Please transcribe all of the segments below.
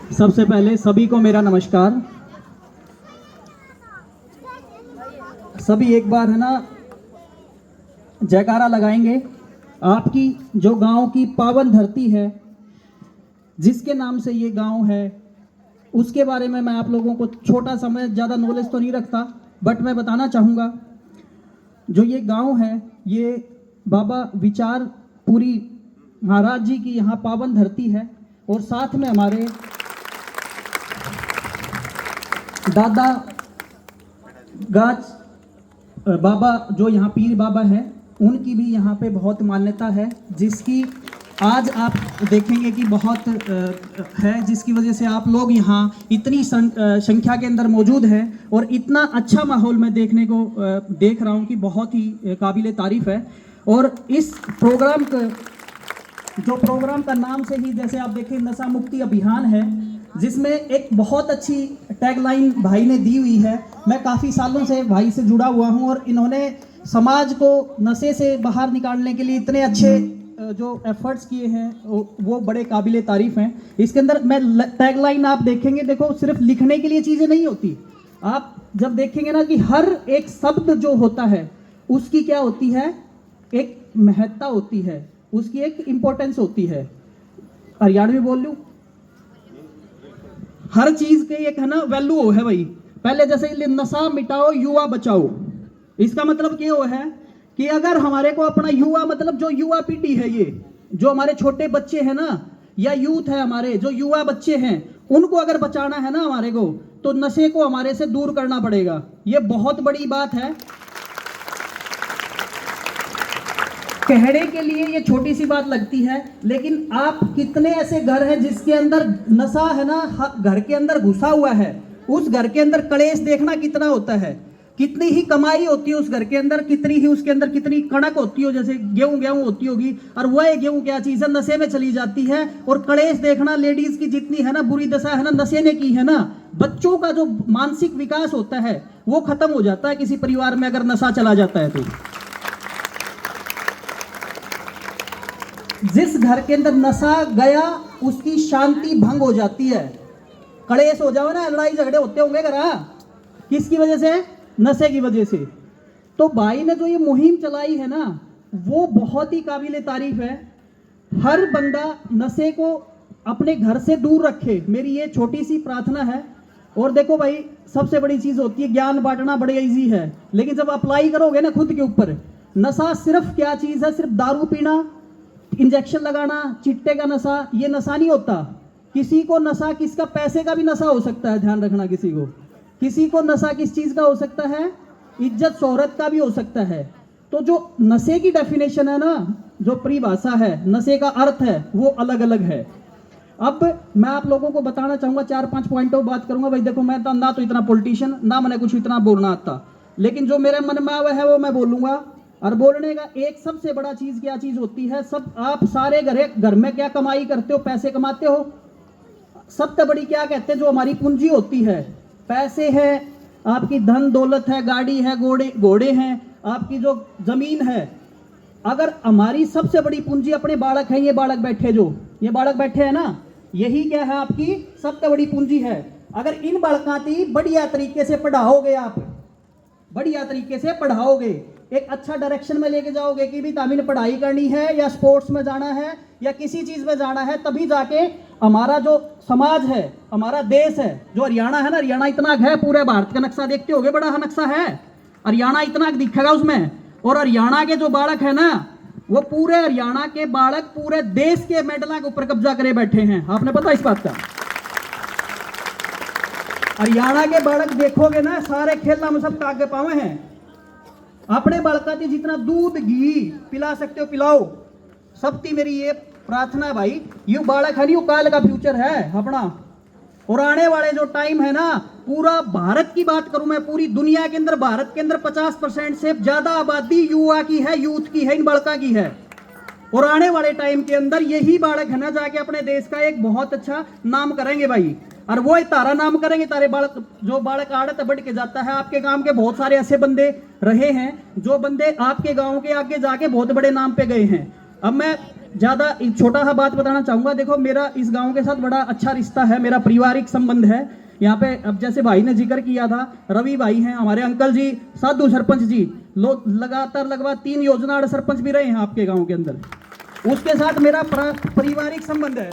सबसे पहले सभी को मेरा नमस्कार। सभी एक बार है ना जयकारा लगाएंगे। आपकी जो गांव की पावन धरती है, जिसके नाम से ये गांव है, उसके बारे में मैं आप लोगों को छोटा सा, मैं ज़्यादा नॉलेज तो नहीं रखता, बट मैं बताना चाहूँगा। जो ये गांव है, ये बाबा विचारपुरी महाराज जी की यहाँ पावन धरती है, और साथ में हमारे दादा गाज बाबा जो यहाँ पीर बाबा है, उनकी भी यहाँ पे बहुत मान्यता है, जिसकी आज आप देखेंगे कि बहुत है, जिसकी वजह से आप लोग यहाँ इतनी संख्या के अंदर मौजूद हैं और इतना अच्छा माहौल मैं देखने को देख रहा हूँ कि बहुत ही काबिले तारीफ़ है। और इस प्रोग्राम का नाम से ही, जैसे आप देखें, नशा मुक्ति अभियान है, जिसमें एक बहुत अच्छी टैगलाइन भाई ने दी हुई है। मैं काफ़ी सालों से भाई से जुड़ा हुआ हूं और इन्होंने समाज को नशे से बाहर निकालने के लिए इतने अच्छे जो एफर्ट्स किए हैं वो बड़े काबिले तारीफ़ हैं। इसके अंदर मैं टैगलाइन आप देखेंगे, देखो सिर्फ लिखने के लिए चीज़ें नहीं होती। आप जब देखेंगे ना कि हर एक शब्द जो होता है उसकी क्या होती है, एक महत्ता होती है, उसकी एक इम्पोर्टेंस होती है। हरियाणवी बोल लूँ, हर चीज के एक है ना वैल्यू है भाई। पहले जैसे नशा मिटाओ युवा बचाओ, इसका मतलब क्या है कि अगर हमारे को अपना युवा, मतलब जो युवा पीढ़ी है, ये जो हमारे छोटे बच्चे हैं ना, या यूथ है, हमारे जो युवा बच्चे हैं, उनको अगर बचाना है ना हमारे को, तो नशे को हमारे से दूर करना पड़ेगा। ये बहुत बड़ी बात है। कहने के लिए ये छोटी सी बात लगती है, लेकिन आप कितने ऐसे घर हैं जिसके अंदर नशा है ना घर के अंदर घुसा हुआ है। उस घर के अंदर कलेश देखना कितना होता है, कितनी ही कमाई होती है उस घर के अंदर, कितनी ही उसके अंदर कितनी कणक होती हो, जैसे गेहूं होती होगी, और वह गेहूं क्या चीज है, नशे में चली जाती है। और कलेश देखना, लेडीज की जितनी है ना बुरी दशा है ना नशे ने की है ना, बच्चों का जो मानसिक विकास होता है वो खत्म हो जाता है किसी परिवार में अगर नशा चला जाता है तो। जिस घर के अंदर नशा गया उसकी शांति भंग हो जाती है। कलेश हो जाओ ना, लड़ाई झगड़े होते होंगे घर, किसकी वजह से, नशे की वजह से। तो भाई ने जो ये मुहिम चलाई है ना, वो बहुत ही काबिले तारीफ है। हर बंदा नशे को अपने घर से दूर रखे, मेरी ये छोटी सी प्रार्थना है। और देखो भाई, सबसे बड़ी चीज होती है ज्ञान बांटना, बड़े इजी है, लेकिन जब अप्लाई करोगे ना खुद के ऊपर, नशा सिर्फ क्या चीज है, सिर्फ दारू पीना, इंजेक्शन लगाना, चिट्टे का नशा, ये नशा नहीं होता। किसी को नशा, किसका पैसे का भी नशा हो सकता है, ध्यान रखना। किसी को नशा किस चीज का हो सकता है, इज्जत शोहरत का भी हो सकता है। तो जो नशे की डेफिनेशन है ना, जो परिभाषा है, नशे का अर्थ है, वो अलग अलग है। अब मैं आप लोगों को बताना चाहूंगा, 4-5 पॉइंटों बात करूंगा भाई। देखो, मैं ना तो इतना पॉलिटिशियन, ना मैंने कुछ इतना बोलना आता, लेकिन जो मेरे मन में आवे है वो मैं बोलूंगा। और बोलने का एक सबसे बड़ा चीज क्या चीज होती है, सब आप सारे घर में क्या कमाई करते हो, पैसे कमाते हो। सबसे बड़ी क्या कहते हैं, जो हमारी पूंजी होती है, पैसे है, आपकी धन दौलत है, गाड़ी है, घोड़े हैं, आपकी जो जमीन है। अगर हमारी सबसे बड़ी पूंजी अपने बालक है, ये बालक बैठे हैं ना, यही क्या है, आपकी सबसे बड़ी पूंजी है। अगर इन बालकों की बढ़िया तरीके से पढ़ाओगे, आप बढ़िया तरीके से पढ़ाओगे, एक अच्छा डायरेक्शन में लेके जाओगे कि भी तामीन पढ़ाई करनी है या स्पोर्ट्स में जाना है या किसी चीज में जाना है, तभी जाके हमारा जो समाज है, हमारा देश है, जो हरियाणा है ना, हरियाणा इतना है, पूरे भारत का नक्शा देखते होगे, बड़ा नक्शा है, हरियाणा इतना दिखेगा उसमें। और हरियाणा के जो बालक है ना, वो पूरे हरियाणा के बालक पूरे देश के मेडलों के ऊपर कब्जा करे बैठे हैं। आपने पता इस बात का? हरियाणा के बालक देखोगे ना, सारे खेलना में सब आगे पावे हैं। अपने बालका की जितना दूध घी पिला सकते हो पिलाओ। सबकी मेरी ये प्रार्थना है भाई, ये बालक है नहीं, वो काल का फ्यूचर है अपना। और आने वाले जो टाइम है ना, पूरा भारत की बात करूं मैं, पूरी दुनिया के अंदर, भारत के अंदर 50% से ज्यादा आबादी युवा की है, यूथ की है, इन बालका की है। और आने वाले टाइम के अंदर यही बालक है ना, जाके अपने देश का एक बहुत अच्छा नाम करेंगे भाई। और वो तारा नाम करेंगे, तारे बालक, जो बालक आड़त बढ़ के जाता है। आपके गांव के बहुत सारे ऐसे बंदे रहे हैं, जो बंदे आपके गांव के आगे जाके बहुत बड़े नाम पे गए हैं। अब मैं ज़्यादा छोटा सा बात बताना चाहूँगा। देखो, मेरा इस गांव के साथ बड़ा अच्छा रिश्ता है, मेरा पारिवारिक संबंध है। यहाँ पे अब जैसे भाई ने जिक्र किया था, रवि भाई हैं हमारे, अंकल जी, साधु सरपंच जी, लोग लगातार लगभग 3 योजना सरपंच भी रहे हैं आपके गाँव के अंदर। उसके साथ मेरा पारिवारिक संबंध है।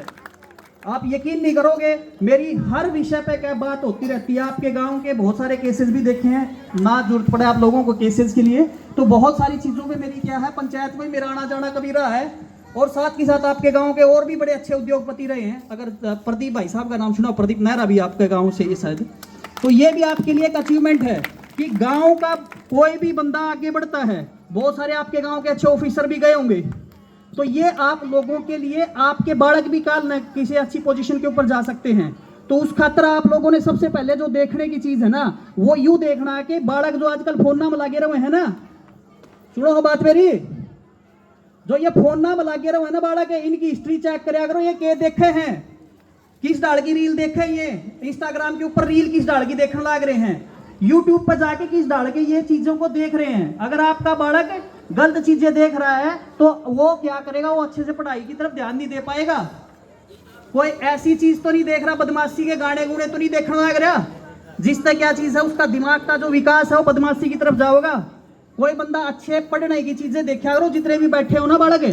आप यकीन नहीं करोगे, मेरी हर विषय पे क्या बात होती रहती है। आपके गांव के बहुत सारे केसेस भी देखे हैं, ना जरूरत पड़े आप लोगों को केसेस के लिए, तो बहुत सारी चीज़ों पे मेरी क्या है, पंचायत में मेरा आना जाना कभी रहा है। और साथ ही साथ आपके गांव के और भी बड़े अच्छे उद्योगपति रहे हैं। अगर प्रदीप भाई साहब का नाम सुना, प्रदीप नेहरा भी आपके गाँव से ये शायद, तो ये भी आपके लिए एक अचीवमेंट है कि गाँव का कोई भी बंदा आगे बढ़ता है। बहुत सारे आपके गाँव के अच्छे ऑफिसर भी गए होंगे, तो ये आप लोगों के लिए, आपके बालक भी काल न किसी अच्छी पोजीशन के ऊपर जा सकते हैं। तो उस खातर आप लोगों ने सबसे पहले जो देखने की चीज है ना, वो यूं देखना है कि बालक जो आजकल फोन ना में लगे रहे हैं ना, सुनो हो बात मेरी, जो ये फोन ना में लगे रहे हैं ना बालक, इनकी हिस्ट्री चेक कराया करो, ये के देखे हैं, किस डाल की रील देखे, ये इंस्टाग्राम के ऊपर रील किस डाल की देखने लग रहे हैं, यूट्यूब पर जाके किस डाल के ये चीजों को देख रहे हैं। अगर आपका बालक गलत चीजें देख रहा है तो वो क्या करेगा, वो अच्छे से पढ़ाई की तरफ ध्यान नहीं दे पाएगा। कोई ऐसी चीज तो नहीं देख रहा, बदमाशी के गाने गुणे तो नहीं देखने लग रहा, जिससे क्या चीज है, उसका दिमाग का जो विकास है वो बदमाशी की तरफ जाओगा। कोई बंदा अच्छे पढ़ने की चीजें देखा करो, जितने भी बैठे हो ना बालक,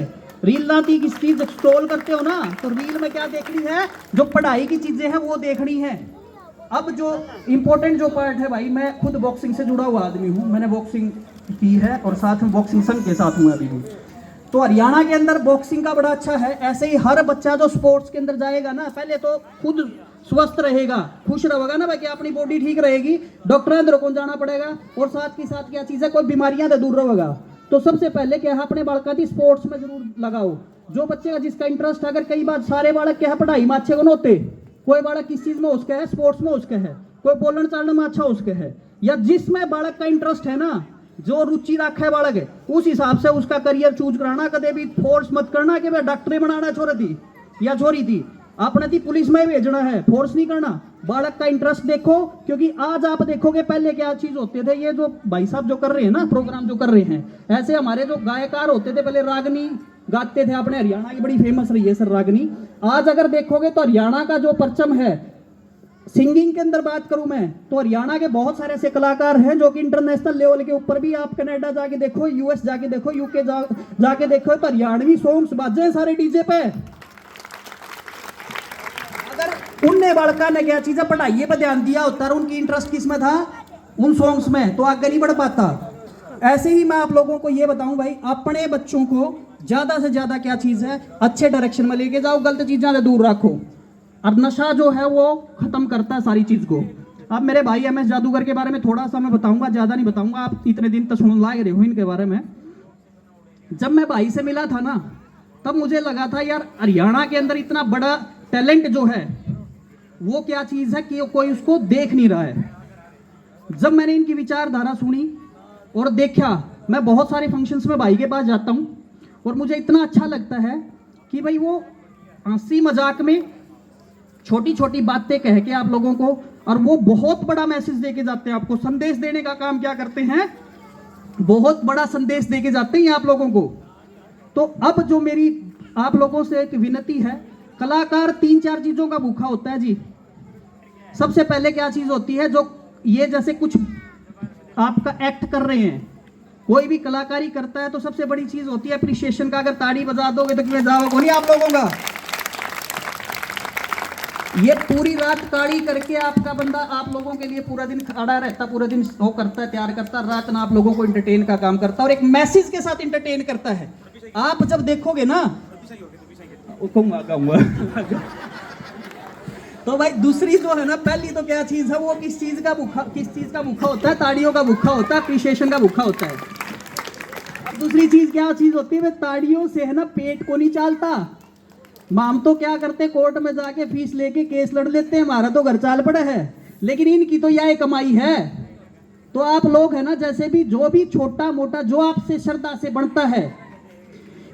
रील ना थी किस चीज स्क्रॉल करते हो ना, तो रील में क्या देखनी है, जो पढ़ाई की चीजें हैं वो देखनी है। अब जो इंपॉर्टेंट जो पार्ट है भाई, मैं खुद बॉक्सिंग से जुड़ा हुआ आदमी हूँ, मैंने बॉक्सिंग की है और साथ में बॉक्सिंग संघ के साथ हूँ अभी भी। तो हरियाणा के अंदर बॉक्सिंग का बड़ा अच्छा है। ऐसे ही हर बच्चा जो स्पोर्ट्स के अंदर जाएगा ना, पहले तो खुद स्वस्थ रहेगा, खुश रहेगा ना भाई, कि अपनी बॉडी ठीक रहेगी, डॉक्टर अंदर कौन जाना पड़ेगा, और साथ ही साथ क्या चीज़ है, कोई बीमारियां से दूर रहेगा। तो सबसे पहले क्या है, अपने बालका की स्पोर्ट्स में जरूर लगाओ। जो बच्चे का जिसका इंटरेस्ट, अगर कई बार सारे बालक क्या है पढ़ाई में अच्छे को होते, कोई बालक किस चीज में उसका है, स्पोर्ट्स में उसका है, कोई बोलने चालने में अच्छा उसका है, या जिसमें बालक का इंटरेस्ट है ना, जो रुचि रखा है बालक है, उस हिसाब से उसका करियर चूज कराना। कदे भी फोर्स मत करना कि भाई डॉक्टर बनाना छोरा थी या छोरी थी, आपने थी पुलिस में भेजना है, फोर्स नहीं करना। बालक का इंटरेस्ट देखो, क्योंकि आज आप देखोगे पहले क्या चीज होते थे, ये जो भाई साहब जो कर रहे हैं ना, प्रोग्राम जो कर रहे हैं, ऐसे हमारे जो गायकार होते थे पहले, रागनी गाते थे, अपने हरियाणा की बड़ी फेमस रही है सर रागनी। आज अगर देखोगे तो हरियाणा का जो परचम है, सिंगिंग के अंदर बात करूं मैं, तो हरियाणा के बहुत सारे ऐसे कलाकार हैं जो कि इंटरनेशनल लेवल के ऊपर भी, आप कनाडा जाके देखो, यूएस जाके देखो, यूके जाके देखो, तो हरियाणवी सॉन्ग्स बाजे हैं सारे डीजे पे। अगर उनने बालका ने क्या चीज़ पढ़ाई पर ध्यान दिया होता और उनकी इंटरेस्ट किस में था, उन सॉन्ग्स में, तो आगे नहीं बढ़ पाता। ऐसे ही मैं आप लोगों को ये बताऊं भाई, अपने बच्चों को ज्यादा से ज्यादा क्या चीज है, अच्छे डायरेक्शन में लेके जाओ, गलत चीजें से दूर रखो। अब नशा जो है वो खत्म करता है सारी चीज को। अब मेरे भाई एमएस जादूगर के बारे में थोड़ा सा मैं बताऊंगा, ज्यादा नहीं बताऊंगा, आप इतने दिन तो सुन लाए रहे हो इनके बारे में। जब मैं भाई से मिला था ना, तब मुझे लगा था यार हरियाणा के अंदर इतना बड़ा टैलेंट जो है वो क्या चीज है कि कोई उसको देख नहीं रहा है। जब मैंने इनकी विचारधारा सुनी और देखा, मैं बहुत सारे फंक्शंस में भाई के पास जाता हूँ और मुझे इतना अच्छा लगता है कि भाई वो हंसी मजाक में छोटी छोटी बातें कह के आप लोगों को, और वो बहुत बड़ा मैसेज देके जाते हैं आपको। संदेश देने का काम क्या करते हैं, बहुत बड़ा संदेश देके जाते हैं आप लोगों को। तो अब जो मेरी आप लोगों से एक विनती है, कलाकार 3-4 चीजों का भूखा होता है जी। सबसे पहले क्या चीज होती है, जो ये जैसे कुछ आपका एक्ट कर रहे हैं, कोई भी कलाकारी करता है तो सबसे बड़ी चीज होती है अप्रिशिएशन का। अगर ताड़ी बजा दोगे तो क्यों जाओगे नहीं आप लोगों का। ये पूरी रात काड़ी करके आपका बंदा आप लोगों के लिए पूरा दिन खड़ा रहता, पूरा दिन वो करता है, तैयार करता, रात ना आप लोगों को एंटरटेन का काम करता और एक मैसेज के साथ एंटरटेन करता है। आप जब देखोगे ना, तो भाई दूसरी जो है ना, पहली तो क्या चीज है, वो किस चीज का भूखा होता है, ताड़ियों का भूखा होता है, अप्रिशिएशन का भूखा होता है। दूसरी चीज क्या चीज होती है, ताड़ियों से है ना पेट को नहीं चालता। हम तो क्या करते, कोर्ट में जाके फीस लेके केस लड़ लेते हैं, हमारा तो घर चाल पड़ा है, लेकिन इनकी तो यह कमाई है। तो आप लोग है ना, जैसे भी जो भी छोटा मोटा जो आपसे श्रद्धा से बनता है,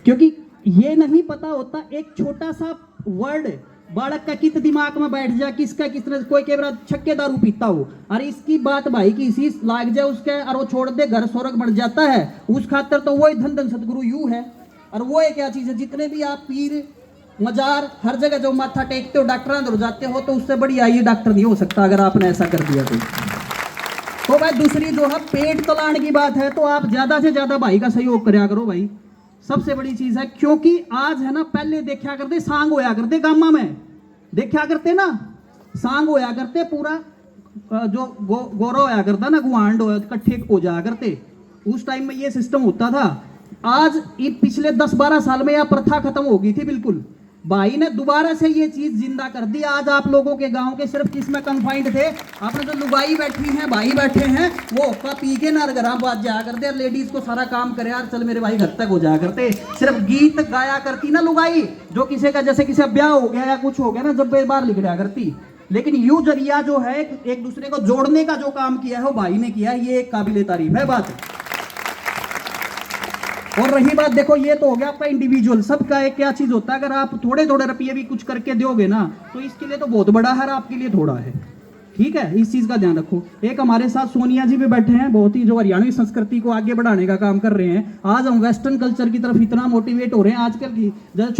क्योंकि ये नहीं पता होता एक छोटा सा वर्ड बालक का कित दिमाग में बैठ जाए, किसका किसने, कोई केवरा छक्के दारू पीता हो और इसकी बात भाई की इसी लाग जाए उसके, और वो छोड़ दे घर स्वर्ग बन जाता है। उस खातर तो वही धन धन सतगुरु यू है और वो है क्या चीज़ है, जितने भी आप पीर मजार हर जगह जो माथा टेकते हो डॉक्टर अंदर जाते हो, तो उससे बड़ी आई डॉक्टर नहीं हो सकता अगर आपने ऐसा कर दिया तो भाई दूसरी जो है पेट तलाण की बात है, तो आप ज़्यादा से ज़्यादा भाई का सहयोग कराया करो भाई, सबसे बड़ी चीज़ है। क्योंकि आज है ना, पहले देखा करते सांग होया करते गामा में, देखा करते ना सांग होया करते, पूरा जो गोरा होया करता ना, गुआंड हो इकट्ठे हो जाया करते, उस टाइम में ये सिस्टम होता था। आज पिछले 10-12 साल में यह प्रथा खत्म हो गई थी बिल्कुल। भाई ने दोबारा से ये चीज जिंदा कर दी। आज आप लोगों के गांव के सिर्फ किसमें कन्फाइंड थे, आपने जो लुगाई बैठी हैं, भाई बैठे हैं, वो पी के नार घर बात जाया करते, लेडीज को सारा काम करे यार, चल मेरे भाई घर तक हो जाया करते, सिर्फ गीत गाया करती ना लुगाई, जो किसी का जैसे किसी ब्याह हो गया या कुछ हो गया ना, जब बार लिख रहा करती। लेकिन यू जरिया जो है एक दूसरे को जोड़ने का जो काम किया है वो भाई ने किया है, ये एक काबिले तारीफ है बात। और रही बात, देखो ये तो हो गया आपका इंडिविजुअल, सबका एक क्या चीज होता है, अगर आप थोड़े थोड़े रुपये भी कुछ करके दोगे ना, तो इसके लिए तो बहुत बड़ा है, आपके लिए थोड़ा है, ठीक है, इस चीज का ध्यान रखो। एक हमारे साथ सोनिया जी भी बैठे हैं, बहुत ही जो हरियाणवी संस्कृति को आगे बढ़ाने का काम कर रहे हैं। आज हम वेस्टर्न कल्चर की तरफ इतना मोटिवेट हो रहे हैं आजकल की, जैसे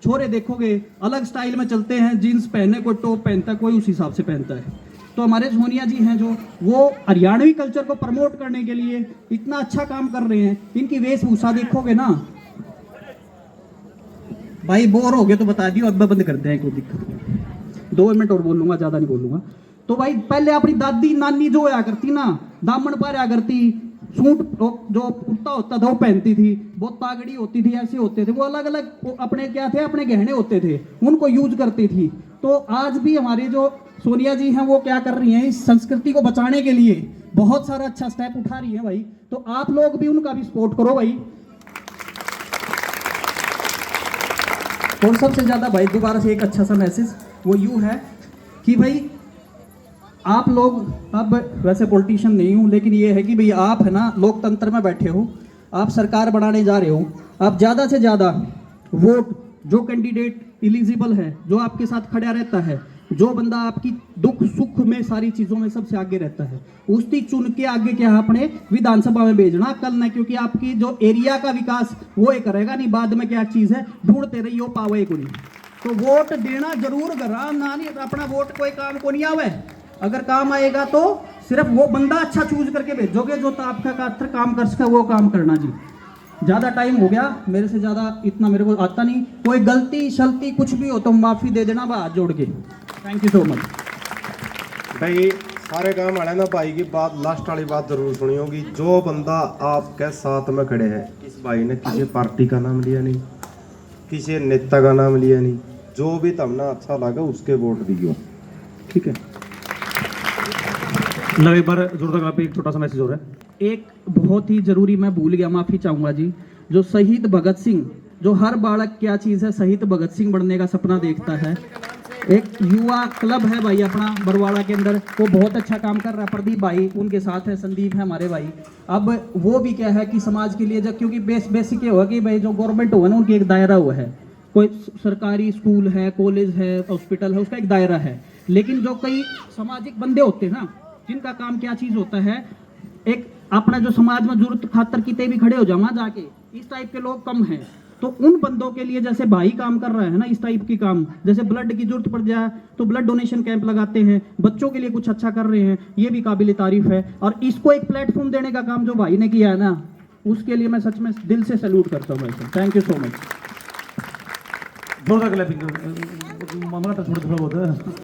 छोरे देखोगे अलग स्टाइल में चलते हैं, जीन्स पहने, कोई टॉप पहनता है, कोई उस हिसाब से पहनता है। तो हमारे सोनिया जी हैं जो वो हरियाणवी कल्चर को प्रमोट करने के लिए इतना अच्छा काम कर रहे हैं। इनकी वेशभूषा देखोगे ना भाई, बोर हो गए तो बता दियो, अब बंद करते हैं, कोई दिक्कत नहीं, 2 मिनट और बोलूंगा, ज्यादा नहीं बोलूंगा। तो भाई पहले अपनी दादी नानी जो होया करती ना, दामन पाया करती, सूट जो कुर्ता होता था वो पहनती थी, बहुत तागड़ी होती थी, ऐसे होते थे वो, अलग अलग अपने क्या थे, अपने गहने होते थे, उनको यूज करती थी। तो आज भी हमारे जो सोनिया जी हैं वो क्या कर रही हैं, इस संस्कृति को बचाने के लिए बहुत सारा अच्छा स्टेप उठा रही हैं भाई। तो आप लोग भी उनका भी सपोर्ट करो भाई। और सबसे ज्यादा भाई दोबारा से एक अच्छा सा मैसेज वो यूं है कि भाई आप लोग, अब वैसे पॉलिटिशियन नहीं हूं, लेकिन ये है कि भाई आप है ना लोकतंत्र में बैठे हो, आप सरकार बनाने जा रहे हो, आप ज़्यादा से ज़्यादा वोट, जो कैंडिडेट एलिजिबल है, जो आपके साथ खड़ा रहता है, जो बंदा आपकी दुख सुख में सारी चीज़ों में सबसे आगे रहता है, उसकी चुन के आगे क्या अपने विधानसभा में भेजना कल ना, क्योंकि आपकी जो एरिया का विकास वो ही करेगा, नहीं बाद में क्या चीज़ है ढूंढते रही हो पावे को नहीं। तो वोट देना जरूर करा ना, नहीं अपना वोट कोई काम को नहीं आवे, अगर काम आएगा तो सिर्फ वो बंदा अच्छा चूज करके भेजोगे जो तो आपका खातर काम कर सके, वो काम करना जी। ज़्यादा टाइम हो गया, मेरे से ज़्यादा इतना मेरे को आता नहीं, कोई गलती शलती कुछ भी हो तो माफ़ी दे देना हाथ जोड़ के। थैंक यू सो मच भाई। सारे काम वाले ना भाई की बात, लास्ट वाली बात जरूर सुनी होगी, जो बंदा आपके साथ में खड़े हैं, इस भाई ने किसी पार्टी का नाम लिया नहीं, किसी नेता का नाम लिया नहीं, जो भी तमना अच्छा लगा उसके वोट दियो, ठीक है। एक बार जोरदार पे एक छोटा सा मैसेज हो रहा है। एक बहुत ही जरूरी, मैं भूल गया, माफी चाहूंगा जी। जो शहीद भगत सिंह, जो हर बालक क्या चीज़ है, शहीद भगत सिंह बनने का सपना देखता है, एक युवा क्लब है भाई अपना बरवाड़ा के अंदर, वो बहुत अच्छा काम कर रहा है, प्रदीप भाई उनके साथ है, संदीप है हमारे भाई। अब वो भी क्या है कि समाज के लिए, जब क्योंकि बेसिक ये हुआ कि भाई जो गवर्नमेंट हुआ ना, उनकी एक दायरा हुआ है, कोई सरकारी स्कूल है, कॉलेज है, हॉस्पिटल है, उसका एक दायरा है। लेकिन जो कई सामाजिक बंदे होते हैं ना, जिनका काम क्या चीज़ होता है, एक अपना जो समाज में जरूरत खातर किते भी खड़े हो जाओ वहाँ जाके, इस टाइप के लोग कम हैं। तो उन बंदों के लिए जैसे भाई काम कर रहा है ना, इस टाइप की काम, जैसे ब्लड की जरूरत पड़ जाए तो ब्लड डोनेशन कैंप लगाते हैं, बच्चों के लिए कुछ अच्छा कर रहे हैं, ये भी काबिल तारीफ है। और इसको एक प्लेटफॉर्म देने का काम जो भाई ने किया है ना, उसके लिए मैं सच में दिल से सैल्यूट करता हूँ भाई। Thank you so much. जोरदार क्लैपिंग, थोड़ा बहुत